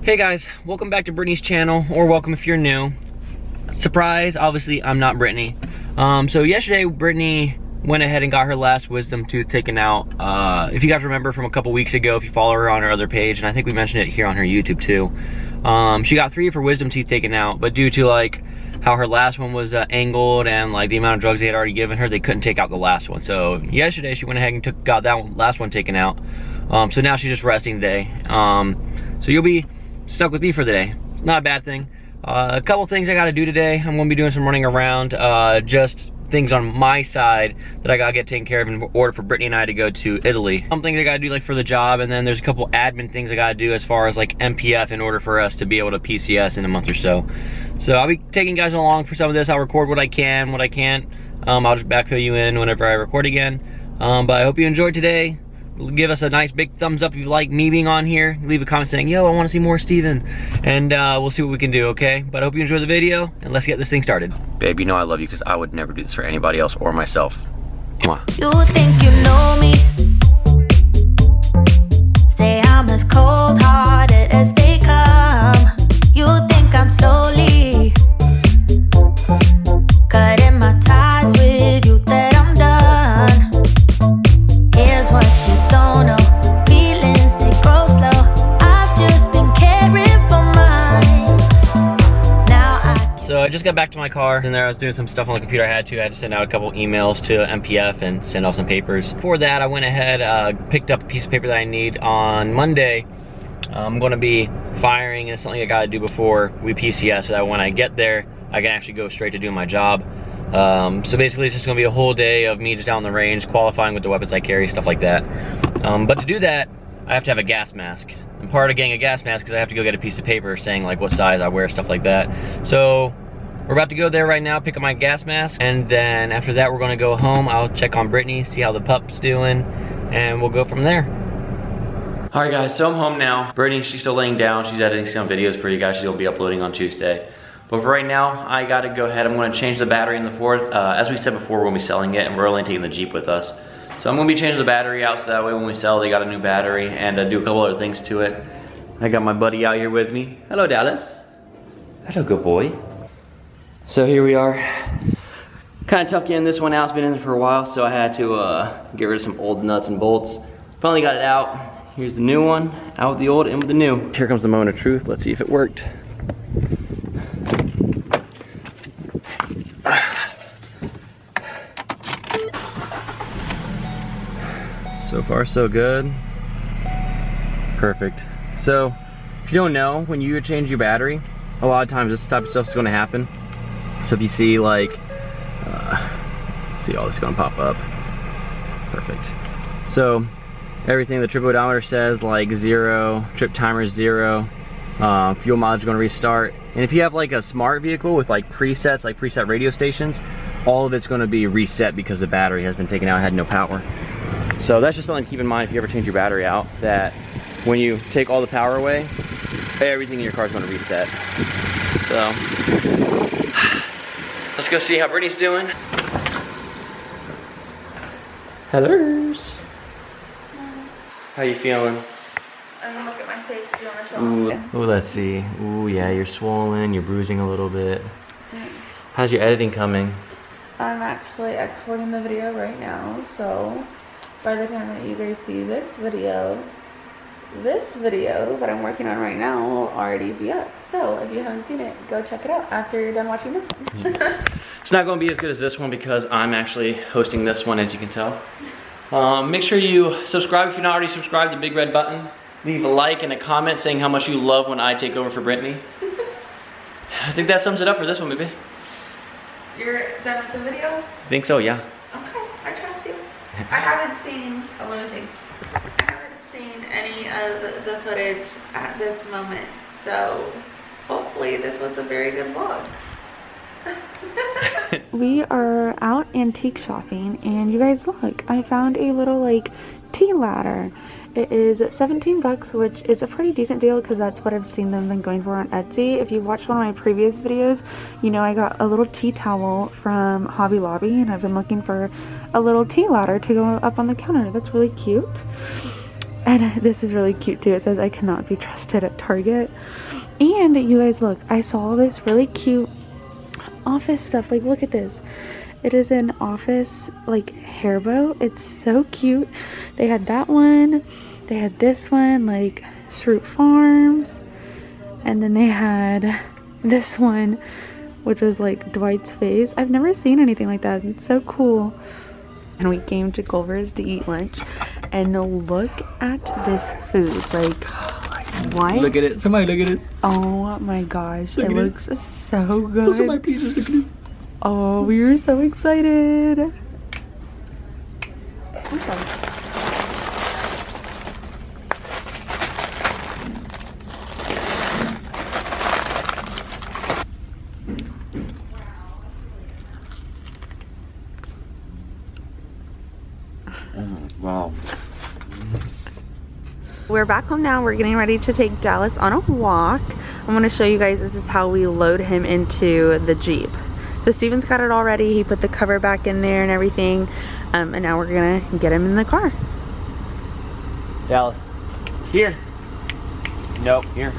Hey guys, welcome back to Brittany's channel, or welcome if you're new. Surprise, obviously I'm not Brittany. So yesterday Brittany went ahead and got her last wisdom tooth taken out. If you guys remember from a couple weeks ago, if you follow her on her other page, and I think we mentioned it here on her YouTube too, she got 3 of her wisdom teeth taken out, but due to like how her last one was angled and like the amount of drugs they had already given her, they couldn't take out the last one. So yesterday she went ahead and got that last one taken out. So now she's just resting today. So you'll be stuck with me for the day. It's not a bad thing. A couple things I gotta do today. I'm gonna be doing some running around, just things on my side that I gotta get taken care of in order for Brittany and I to go to Italy. Some things I gotta do like for the job, and then there's a couple admin things I gotta do as far as like MPF in order for us to be able to PCS in a month or so. So I'll be taking you guys along for some of this. I'll record what I can, what I can't. I'll just backfill you in whenever I record again. But I hope you enjoyed today. Give us a nice big thumbs up if you like me being on here. Leave a comment saying, yo, I want to see more Steven. And we'll see what we can do, okay? But I hope you enjoy the video, and let's get this thing started. Babe, you know I love you because I would never do this for anybody else or myself. Mwah. You think you know me? Say I'm as cold-hearted as they come. You think I'm slowly cutting my ties with you, that I'm done. Here's what you don't know. Feelings, they grow slow. I've just been caring for mine. So I just got back to my car, and there I was doing some stuff on the computer. I had to send out a couple emails to MPF and send off some papers. For that, I went ahead, picked up a piece of paper that I need on Monday. I'm gonna be firing, and it's something I gotta do before we PCS so that when I get there, I can actually go straight to doing my job. So basically it's just gonna be a whole day of me just out on the range, qualifying with the weapons I carry, stuff like that. But to do that, I have to have a gas mask. And part of getting a gas mask is I have to go get a piece of paper saying like what size I wear, stuff like that. So we're about to go there right now, pick up my gas mask, and then after that we're gonna go home. I'll check on Brittany, see how the pup's doing, and we'll go from there. All right guys, so I'm home now. Brittany, she's still laying down. She's editing some videos for you guys. She'll be uploading on Tuesday. But for right now, I gotta go ahead. I'm gonna change the battery in the Ford. As we said before, we're gonna be selling it, and we're only taking the Jeep with us. So I'm gonna be changing the battery out so that way when we sell, they got a new battery, and do a couple other things to it. I got my buddy out here with me. Hello, Dallas. Hello, good boy. So here we are. Kind of tough getting this one out. It's been in there for a while, so I had to get rid of some old nuts and bolts. Finally got it out. Here's the new one, out with the old, in with the new. Here comes the moment of truth. Let's see if it worked. So far, so good. Perfect. So, if you don't know, when you change your battery, a lot of times this type of stuff is going to happen. So if you see like, see all this is going to pop up. Perfect. So, everything the trip odometer says, like 0, trip timer is 0, fuel mileage is going to restart. And if you have like a smart vehicle with like presets, like preset radio stations, all of it's going to be reset because the battery has been taken out and had no power. So that's just something to keep in mind if you ever change your battery out, that when you take all the power away, everything in your car is going to reset. So let's go see how Brittany's doing. Hello. How you feeling? I'm gonna look at my face doing or something. Ooh, let's see. Ooh, yeah, you're swollen, you're bruising a little bit. How's your editing coming? I'm actually exporting the video right now, so by the time that you guys see this video that I'm working on right now will already be up. So if you haven't seen it, go check it out after you're done watching this one. Yeah. It's not going to be as good as this one because I'm actually hosting this one, as you can tell. Make sure you subscribe if you're not already subscribed, the big red button. Leave a like and a comment saying how much you love when I take over for Brittany. I think that sums it up for this one, baby. You're done with the video? I think so, yeah. Okay, I trust you. I haven't seen any of the footage at this moment, so hopefully this was a very good vlog. We are out antique shopping, and you guys look, I found a little like tea ladder. It is 17 bucks, which is a pretty decent deal because that's what I've seen them been going for on Etsy. If you watched one of my previous videos, you know I got a little tea towel from Hobby Lobby, and I've been looking for a little tea ladder to go up on the counter. That's really cute. And this is really cute too. It says, I cannot be trusted at Target. And you guys, look, I saw this really cute office stuff. Like, look at this. It is an office like hair bow. It's so cute. They had that one. They had this one, like Shroot Farms. And then they had this one, which was like Dwight's face. I've never seen anything like that. It's so cool. And we came to Culver's to eat lunch. And look at this food. Like, what? Look at it. Somebody look at it. Oh my gosh. It looks so good. Those are my pieces. Look at this. Oh, we were so excited. Okay. Wow. We're back home now. We're getting ready to take Dallas on a walk. I'm going to show you guys, this is how we load him into the Jeep. So Steven's got it all ready. He put the cover back in there and everything. And now we're going to get him in the car. Dallas. Here. Nope. Here.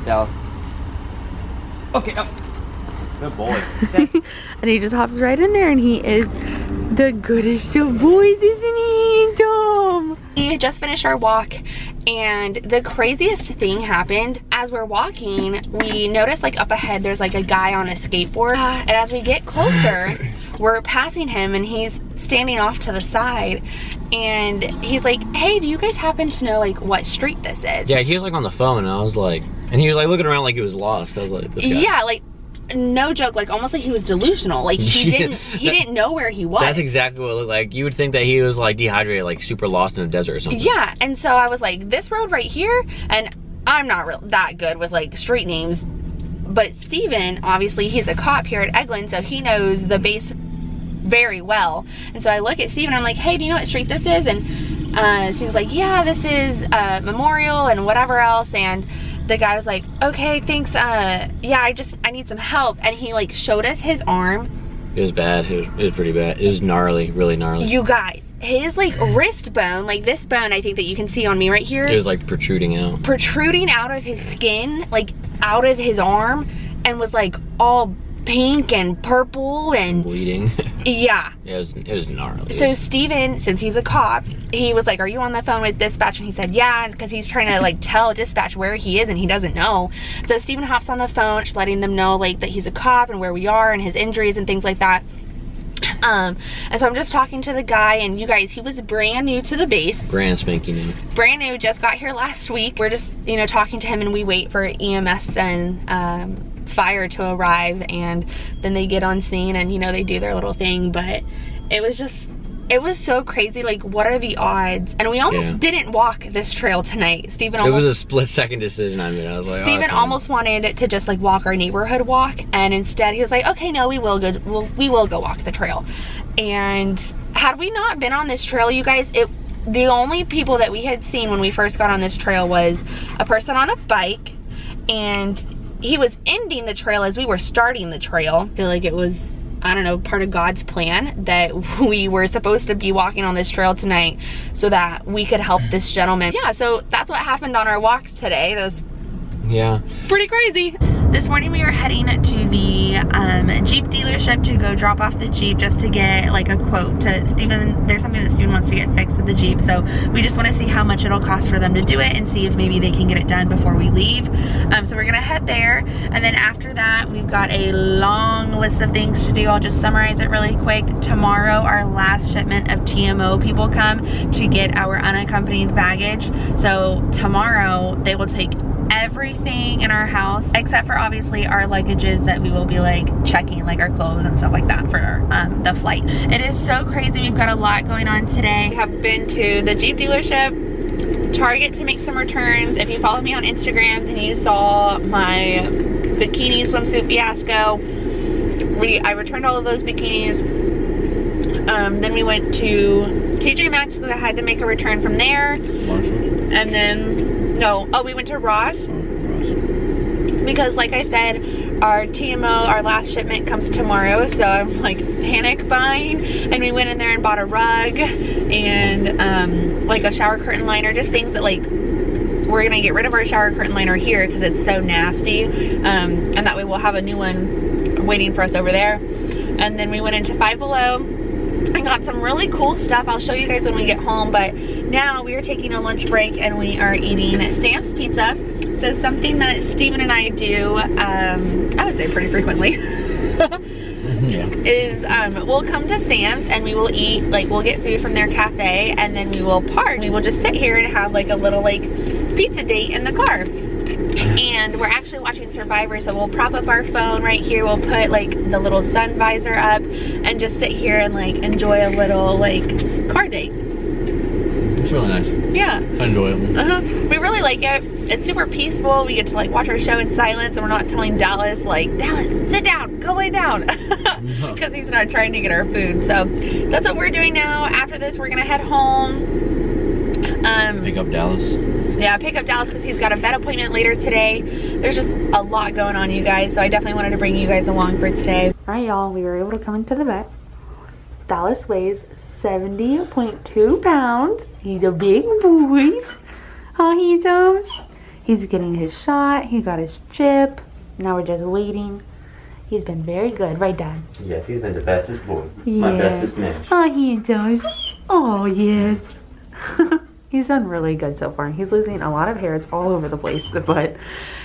Dallas. Okay. Up. Good boy. And he just hops right in there and he is the goodest of boys, isn't he, Tom? We just finished our walk and the craziest thing happened. As we're walking, we noticed like up ahead there's like a guy on a skateboard. And as we get closer, we're passing him and he's standing off to the side. And he's like, hey, do you guys happen to know like what street this is? Yeah, he was like on the phone and I was like, and he was like looking around like he was lost. I was like, this guy. Yeah, like, no joke, like almost like he was delusional. Like he didn't know where he was. That's exactly what it looked like. You would think that he was like dehydrated, like super lost in a desert or something. Yeah, and so I was like, this road right here, and I'm not that good with like street names, but Steven, obviously he's a cop here at Eglin, so he knows the base very well. And so I look at Steven, I'm like, hey, do you know what street this is? And Steven's like, yeah, this is Memorial and whatever else. And the guy was like, okay, thanks, yeah, I need some help. And he like showed us his arm. It was bad. It was pretty bad. It was gnarly, really gnarly. You guys, his like wrist bone, like this bone I think that you can see on me right here. It was like protruding out. Protruding out of his skin, like out of his arm, and was like all pink and purple and bleeding. Yeah. It was gnarly. So Steven, since he's a cop, he was like, are you on the phone with dispatch? And he said, yeah, because he's trying to like tell dispatch where he is and he doesn't know. So Steven hops on the phone, just letting them know like that he's a cop and where we are and his injuries and things like that. And so I'm just talking to the guy, and you guys, he was brand new to the base. Brand spanking new. Brand new, just got here last week. We're just, you know, talking to him, and we wait for EMS and fire to arrive, and then they get on scene and, you know, they do their little thing. But it was just, it was so crazy. Like, what are the odds? And we almost didn't walk this trail tonight. Steven almost, it was a split-second decision. I mean, I was like, Steven almost wanted to just like walk our neighborhood walk, and instead he was like, okay, no, we will go walk the trail. And had we not been on this trail, you guys, the only people that we had seen when we first got on this trail was a person on a bike, and he was ending the trail as we were starting the trail. I feel like it was, I don't know, part of God's plan that we were supposed to be walking on this trail tonight so that we could help this gentleman. Yeah, so that's what happened on our walk today. That was pretty crazy. This morning we were heading to the Jeep dealership to go drop off the Jeep just to get like a quote to Steven. There's something that Steven wants to get fixed with the Jeep, so we just want to see how much it'll cost for them to do it and see if maybe they can get it done before we leave. So we're gonna head there, and then after that we've got a long list of things to do. I'll just summarize it really quick. Tomorrow our last shipment of TMO people come to get our unaccompanied baggage. So tomorrow they will take everything in our house except for obviously our luggages that we will be like checking, like our clothes and stuff like that for the flights. It is so crazy. We've got a lot going on today. We have been to the Jeep dealership, Target to make some returns. If you follow me on Instagram, then you saw my bikini swimsuit fiasco. I returned all of those bikinis. Then we went to TJ Maxx because I had to make a return from there. Marshall. And then we went to Ross because, like I said, our TMO, our last shipment comes tomorrow, so I'm like panic buying, and we went in there and bought a rug and like a shower curtain liner, just things that like we're gonna get rid of our shower curtain liner here because it's so nasty, and that way we'll have a new one waiting for us over there. And then we went into Five Below and got some really cool stuff. I'll show you guys when we get home, but now we are taking a lunch break and we are eating Sam's Pizza. So something that Steven and I do, I would say pretty frequently, is we'll come to Sam's and we will eat, like we'll get food from their cafe, and then we will park. We will just sit here and have like a little like pizza date in the car. And we're actually watching Survivor, so we'll prop up our phone right here, we'll put like the little sun visor up and just sit here and like enjoy a little like car date. It's really nice. Yeah. Enjoyable. We really like it. It's super peaceful. We get to like watch our show in silence, and we're not telling Dallas like, Dallas, sit down, go lay down, because he's not trying to get our food. So that's what we're doing now. After this, we're gonna head home. Pick up Dallas. Yeah, pick up Dallas because he's got a vet appointment later today. There's just a lot going on, you guys, so I definitely wanted to bring you guys along for today. All right, y'all, we were able to come into the vet. Dallas weighs 70.2 pounds. He's a big boy. Huh, handsome? He's getting his shot. He got his chip. Now we're just waiting. He's been very good, right, Dad? Yes, he's been the bestest boy. Yeah. My bestest man. Oh, handsome. Oh, yes. He's done really good so far. He's losing a lot of hair. It's all over the place, but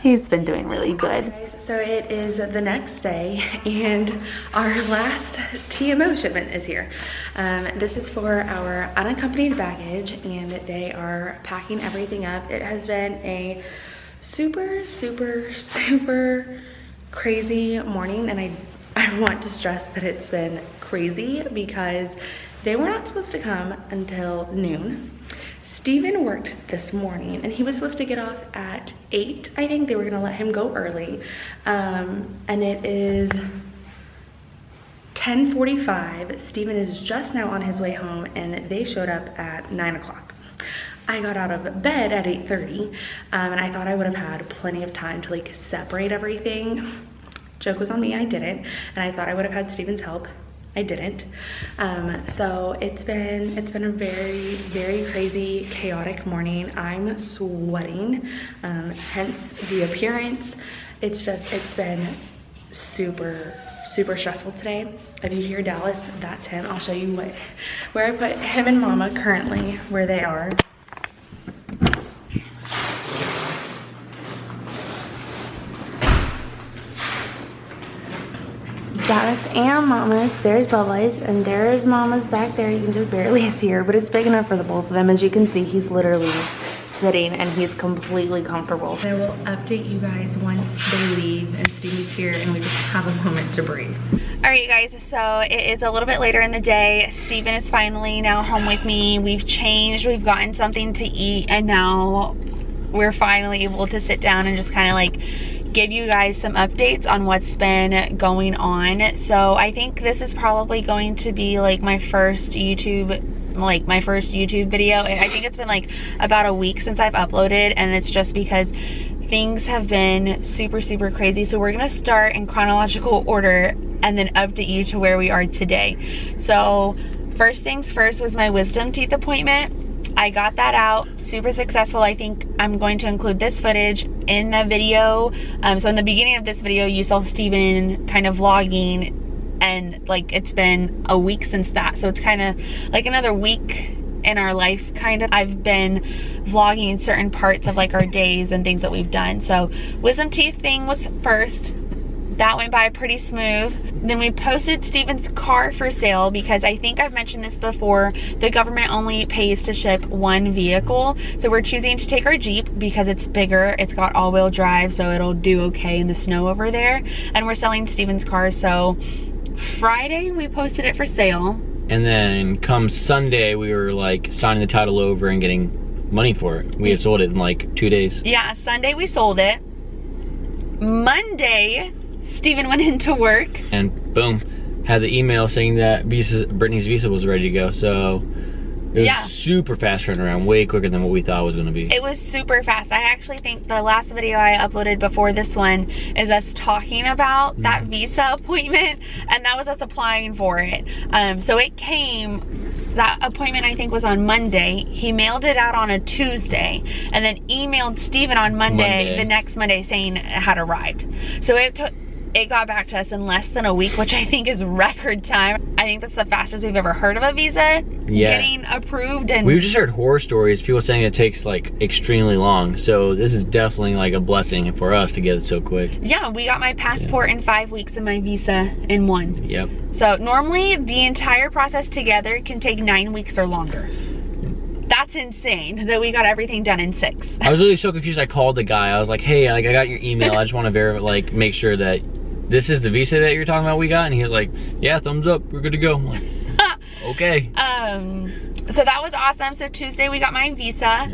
he's been doing really good. So it is the next day, and our last TMO shipment is here. This is for our unaccompanied baggage, and they are packing everything up. It has been a super, super, super crazy morning, and I want to stress that it's been crazy because they were not supposed to come until noon. Steven worked this morning and he was supposed to get off at 8. I think they were gonna let him go early. And it is 10:45. Steven is just now on his way home and they showed up at 9 o'clock. I got out of bed at 8:30 and I thought I would have had plenty of time to like separate everything. Joke was on me, I didn't. And I thought I would have had Steven's help. I didn't. So it's been a very, very crazy, chaotic morning. I'm sweating, hence the appearance. It's been super, super stressful today. If you hear Dallas, that's him. I'll show you where I put him and Mama currently, where they are. Dallas and Mama's. There's Bubba's and there's Mama's back there. You can just barely see her, but it's big enough for the both of them. As you can see, he's literally sitting and he's completely comfortable. I will update you guys once they leave and Steven's here and we just have a moment to breathe. All right, you guys, so it is a little bit later in the day. Steven is finally now home with me. We've changed, we've gotten something to eat, and now we're finally able to sit down and just kind of like give you guys some updates on what's been going on. So I think this is probably going to be like my first YouTube video. I think it's been like about a week since I've uploaded, and it's just because things have been super, super crazy. So we're gonna start in chronological order and then update you to where we are today. So first things first was my wisdom teeth appointment. I got that out, super successful. I think I'm going to include this footage in the video. So in the beginning of this video, you saw Steven kind of vlogging, and like it's been a week since that. So it's kind of like another week in our life, kind of. I've been vlogging certain parts of like our days and things that we've done. So wisdom teeth thing was first. That went by pretty smooth. Then we posted Steven's car for sale because I think I've mentioned this before. The government only pays to ship one vehicle. So we're choosing to take our Jeep because it's bigger. It's got all-wheel drive, so it'll do okay in the snow over there. And we're selling Steven's car. So Friday we posted it for sale. And then come Sunday, we were like signing the title over and getting money for it. We had sold it in like 2 days. Yeah, Sunday we sold it. Monday, Steven went into work. And boom, had the email saying that Brittany's visa was ready to go. So It was Yeah. super fast turnaround, way quicker than what we thought it was going to be. It was super fast. I actually think the last video I uploaded before this one is us talking about that visa appointment, and that was us applying for it. So it came, that appointment I think was on Monday. He mailed it out on a Tuesday and then emailed Steven on Monday, the next Monday, saying it had arrived. So it got back to us in less than a week, which I think is record time. I think that's the fastest we've ever heard of a visa getting approved. And we've just heard horror stories, people saying it takes like extremely long. So this is definitely like a blessing for us to get it so quick. Yeah, we got my passport in 5 weeks and my visa in 1. Yep. So normally the entire process together can take 9 weeks or longer. That's insane that we got everything done in 6. I was really so confused. I called the guy. I was like, hey, like, I got your email. I just want to verify, like, make sure that this is the visa that you're talking about we got. And he was like, yeah, thumbs up. We're good to go. I'm like, okay. So that was awesome. So Tuesday we got my visa.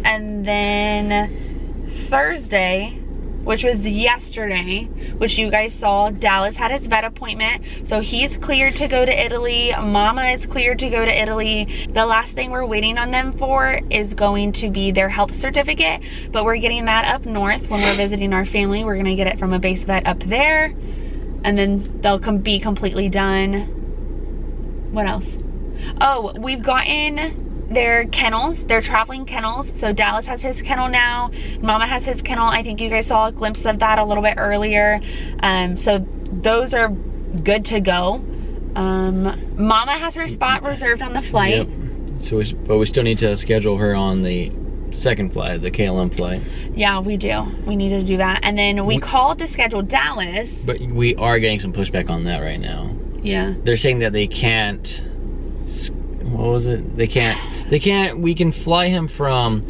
And then Thursday, which was yesterday, which you guys saw, Dallas had his vet appointment. So he's cleared to go to Italy. Mama is cleared to go to Italy. The last thing we're waiting on them for is going to be their health certificate, but we're getting that up north when we're visiting our family. We're gonna get it from a base vet up there, and then they'll be completely done. What else? Oh, we've gotten their kennels, their traveling kennels. So Dallas has his kennel now. Mama has his kennel. I think you guys saw a glimpse of that a little bit earlier. So those are good to go. Mama has her spot reserved on the flight. Yep. So but we still need to schedule her on the second flight, the KLM flight. Yeah, we do. We need to do that. And then we called to schedule Dallas. But we are getting some pushback on that right now. Yeah. They're saying that they can't, what was it? They can't, we can fly him from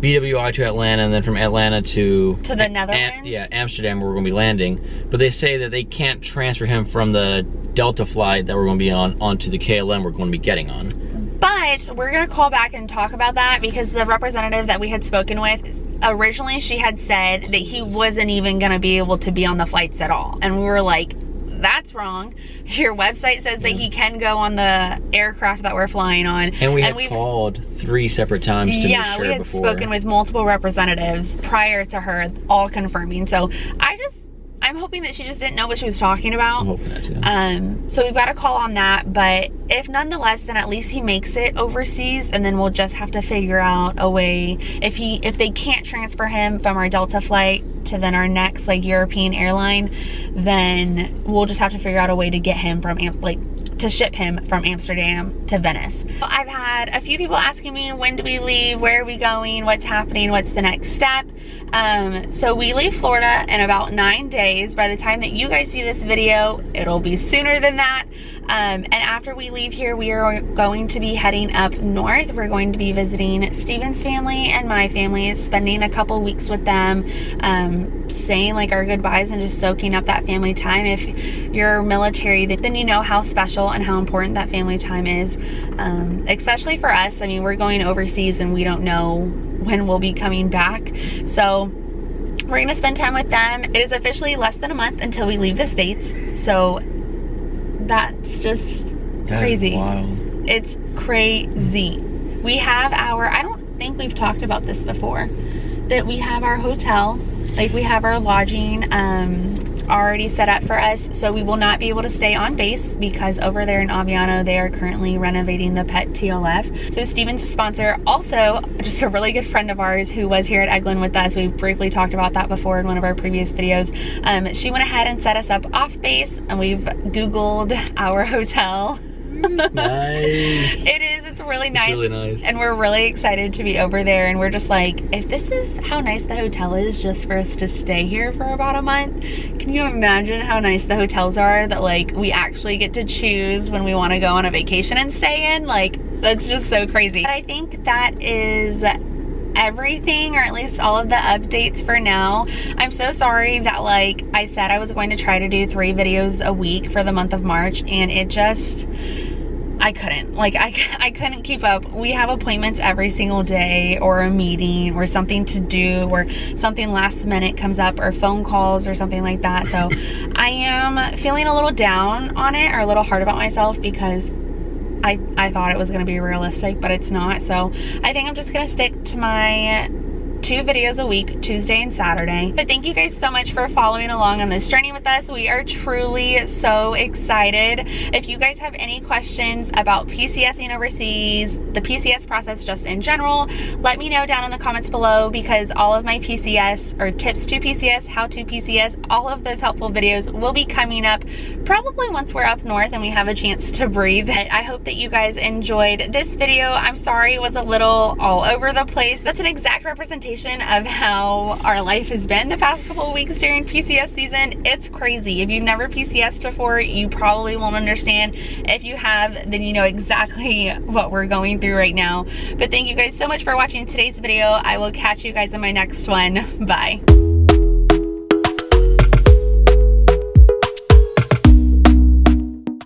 BWI to Atlanta and then from Atlanta to the Netherlands? Amsterdam, where we're gonna be landing. But they say that they can't transfer him from the Delta flight that we're gonna be on onto the KLM we're gonna be getting on. But we're gonna call back and talk about that, because the representative that we had spoken with, originally she had said that he wasn't even gonna be able to be on the flights at all. And we were like, that's wrong. Your website says that he can go on the aircraft that we're flying on. And we've called 3 separate times to make sure before. Yeah, we had spoken with multiple representatives prior to her, all confirming. So I'm hoping that she just didn't know what she was talking about. I'm hoping that too. So we've got a call on that, but if nonetheless, then at least he makes it overseas, and then we'll just have to figure out a way. If they can't transfer him from our Delta flight to then our next like European airline, then we'll just have to figure out a way to get him from to ship him from Amsterdam to Venice. I've had a few people asking me, when do we leave? Where are we going? What's happening? What's the next step? So we leave Florida in about 9 days. By the time that you guys see this video, it'll be sooner than that. And after we leave here, we are going to be heading up north. We're going to be visiting Steven's family and my family, spending a couple weeks with them, saying like our goodbyes and just soaking up that family time. If you're military, then you know how special and how important that family time is, especially for us. I mean, we're going overseas and we don't know when we'll be coming back. So we're gonna spend time with them. It is officially less than a month until we leave the States. So that's just crazy. Wild. It's crazy. We have I don't think we've talked about this before, that we have our hotel, like we have our lodging already set up for us. So we will not be able to stay on base, because over there in Aviano, they are currently renovating the pet TLF. So Steven's a sponsor. Also, just a really good friend of ours who was here at Eglin with us. We briefly talked about that before in one of our previous videos. She went ahead and set us up off base, and we've Googled our hotel. Nice. It's really nice. It's really nice. And we're really excited to be over there, and we're just like, if this is how nice the hotel is just for us to stay here for about a month, can you imagine how nice the hotels are that like we actually get to choose when we want to go on a vacation and stay in? Like, that's just so crazy. But I think that is everything, or at least all of the updates for now. I'm so sorry that, like I said, I was going to try to do 3 videos a week for the month of March, and it just, I couldn't. Like, I couldn't keep up. We have appointments every single day, or a meeting, or something to do, or something last minute comes up, or phone calls or something like that. So I am feeling a little down on it, or a little hard about myself, because I thought it was gonna be realistic, but it's not. So I think I'm just gonna stick to my 2 videos a week, Tuesday and Saturday. But thank you guys so much for following along on this journey with us. We are truly so excited. If you guys have any questions about PCSing overseas, the PCS process just in general, let me know down in the comments below, because all of my PCS or tips to PCS, how to PCS, all of those helpful videos will be coming up probably once we're up north and we have a chance to breathe. But I hope that you guys enjoyed this video. I'm sorry it was a little all over the place. That's an exact representation of how our life has been the past couple of weeks during PCS season. It's crazy. If you've never PCSed before, you probably won't understand. If you have, then you know exactly what we're going through right now. But thank you guys so much for watching today's video. I will catch you guys in my next one. Bye.